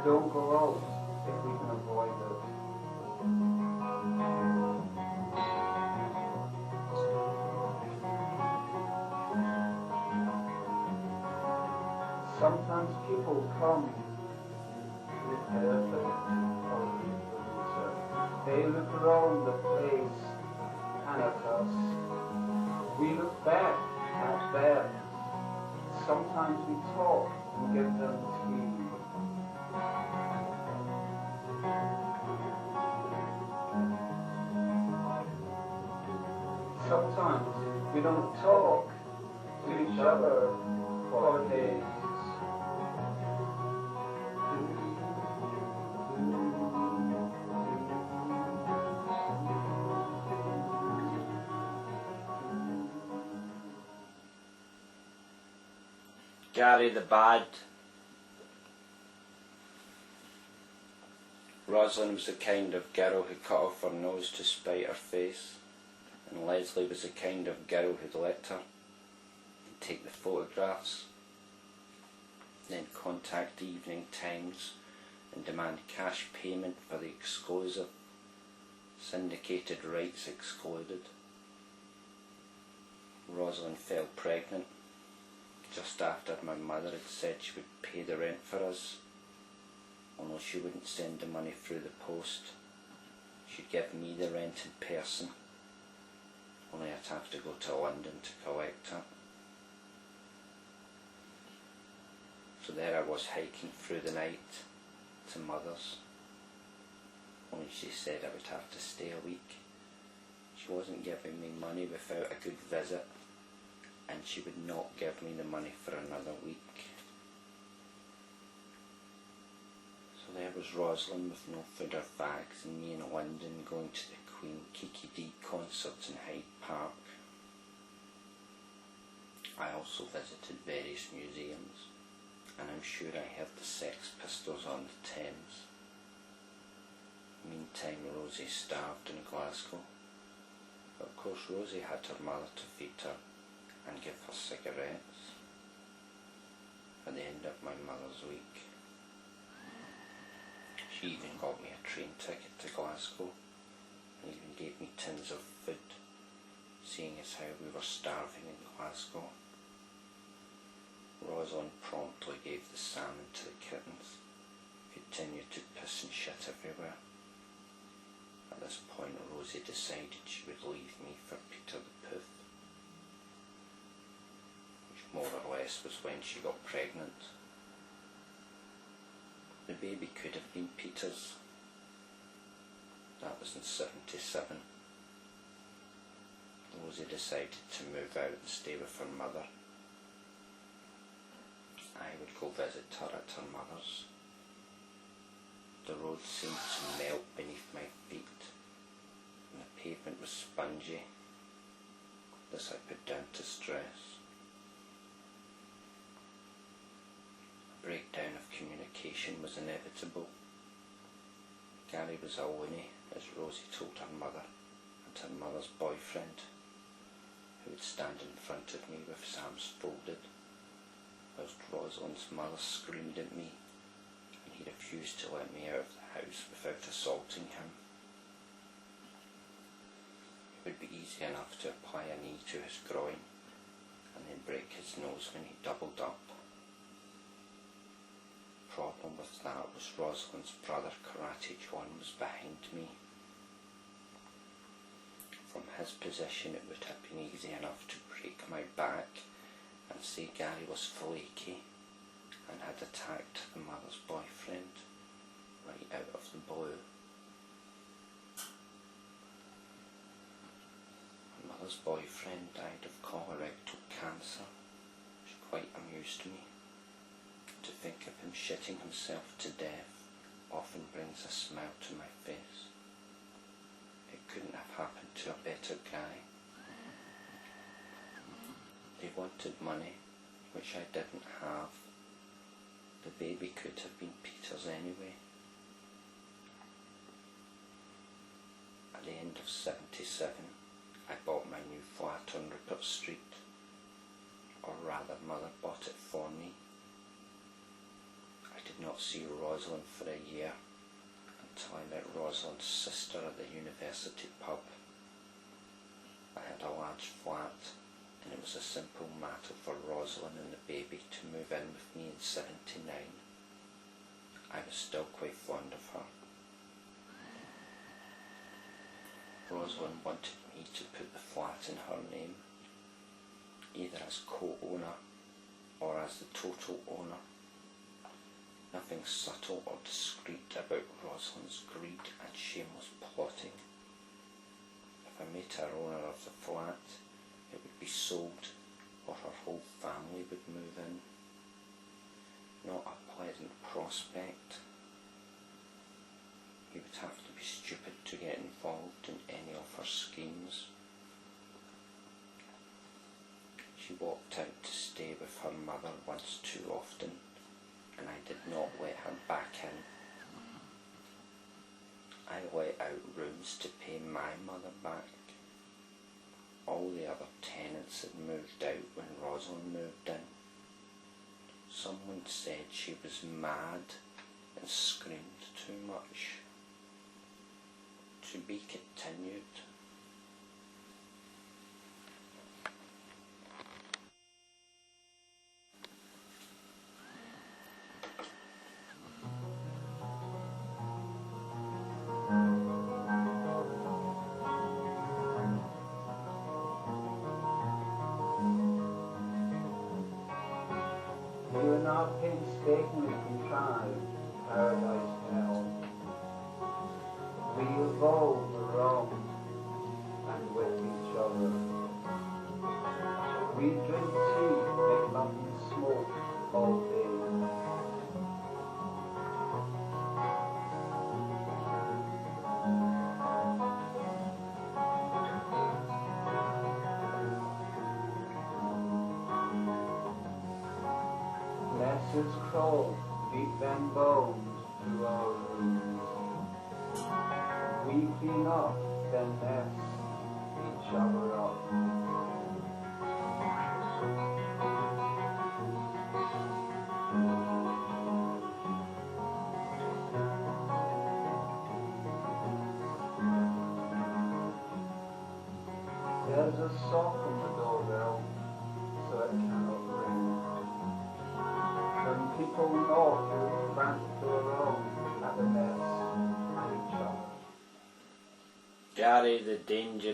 don't go out if we can avoid it. Sometimes people come with perfect or they look around the place and at us. We look back at them. Sometimes we talk and give them tea. Sometimes we don't talk to each other for days. Gary the Bad. Rosalind was the kind of girl who cut off her nose to spite her face, and Leslie was the kind of girl who'd let her and take the photographs, then contact the Evening Times and demand cash payment for the exclusive, syndicated rights excluded. Rosalind fell pregnant just after my mother had said she would pay the rent for us, although she wouldn't send the money through the post. She'd give me the rent in person, only I'd have to go to London to collect it. So there I was hiking through the night to Mother's, only she said I would have to stay a week. She wasn't giving me money without a good visit, and she would not give me the money for another week. So there was Rosalind with no food or bags, and me in London going to the Queen Kiki Dee concerts in Hyde Park. I also visited various museums, and I'm sure I heard the Sex Pistols on the Thames. Meantime, Rosie starved in Glasgow, but of course Rosie had her mother to feed her and give her cigarettes at the end of my mother's week. She even got me a train ticket to Glasgow and even gave me tins of food, seeing as how we were starving in Glasgow. Rosalind promptly gave the salmon to the kittens, who continued to piss and shit everywhere. At this point Rosie decided she would leave me for Peter the Poof, more or less was when she got pregnant. The baby could have been Peter's. That was in '77. Rosie decided to move out and stay with her mother. I would go visit her at her mother's. The road seemed to melt beneath my feet, and the pavement was spongy. This I put down to stress. Breakdown of communication was inevitable. Gary was a loony, as Rosie told her mother and her mother's boyfriend, who would stand in front of me with his arms folded, whilst Rosalind's mother screamed at me, and he refused to let me out of the house without assaulting him. It would be easy enough to apply a knee to his groin and then break his nose when he doubled up. Problem with that was Rosalind's brother Karate John was behind me. From his position it would have been easy enough to break my back and say Gary was flaky and had attacked the mother's boyfriend right out of the blue. The mother's boyfriend died of colorectal cancer, which quite amused me. To think of him shitting himself to death often brings a smile to my face. It couldn't have happened to a better guy. They wanted money, which I didn't have. The baby could have been Peter's anyway. At the end of '77, I bought my new flat on Rupert Street, or rather Mother bought it for me. I did not not see Rosalind for a year, until I met Rosalind's sister at the university pub. I had a large flat, and it was a simple matter for Rosalind and the baby to move in with me in '79. I was still quite fond of her. Rosalind wanted me to put the flat in her name, either as co-owner or as the total owner. Nothing subtle or discreet about Rosalind's greed and shameless plotting. If I made her owner of the flat, it would be sold, or her whole family would move in. Not a pleasant prospect. He would have to be stupid to get involved in any of her schemes. She walked out to stay with her mother once too often, and I did not let her back in. I let out rooms to pay my mother back. All the other tenants had moved out when Rosalind moved in. Someone said she was mad and screamed too much. To be continued. You are not painstakingly contrived paradise hell. We evolve the wrong and with each other. We drink tea, make love and smoke all day. Nesses crawl deep them bones through our rooms. We clean up, then nest each other up. There's a sock on the doorbell, so it cannot ring. When people knock, you're frantically alone at the nest and each other. Gary the Danger